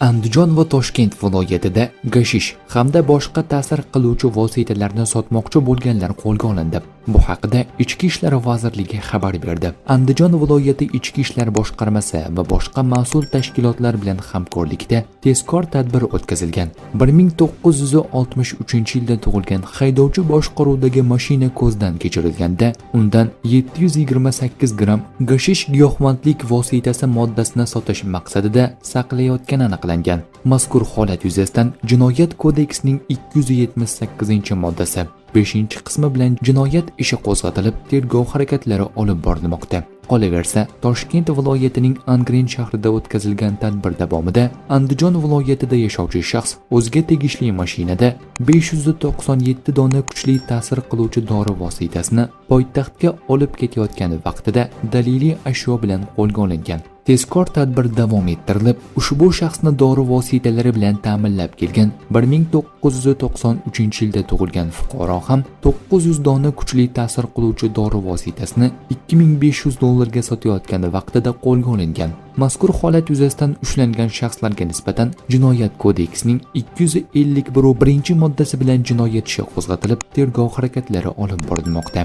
Andijon va Toshkent viloyatida gashish hamda boshqa ta'sir qiluvchi vositalarni sotmoqchi bo'lganlar qo'lga olindi. Bu haqida Ichki ishlar vazirligi xabar berdi. Andijon viloyati Ichki ishlar boshqarmasi va boshqa mas'ul tashkilotlar bilan hamkorlikda tezkor tadbir o'tkazilgan. 1963-yilda tug'ilgan haydovchi boshqaruvidagi mashina ko'zdan kechirilganda, undan 728 gramm gashish giyohvandlik vositasi moddasini sotish maqsadida saqlayotgani aniqlangan. Mazkur holat yuzasidan Jinoyat kodeksining 278-moddasi 5-qismi bilan jinoyat ishi qo'zg'atilib, tergov harakatlari olib borilmoqda. Qolaversa, Toshkent viloyatining Angren shahrida o'tkazilgan tadbir davomida Andijon viloyatida yashovchi shaxs o'ziga tegishli mashinada 597 dona kuchli ta'sir qiluvchi dori vositasini poytaxtga olib ketayotgan vaqtida daliliy ashyo bilan qo'lga olingan. Tezkor tadbir davom ettirilib, ushbu shaxsni dori vositalari bilan ta'minlab kelgan 1993-yilda tug'ilgan fuqaro ham 900 dona kuchli ta'sir qiluvchi dori vositasini 2500 dollarga sotayotgani vaqtida qo'lga olingan. Mazkur holat yuzasidan ushlangan shaxslarga nisbatan Jinoyat kodeksining 251-moddasi bilan jinoyat ishi qo'zg'atilib, tergov harakatlari olib borilmoqda.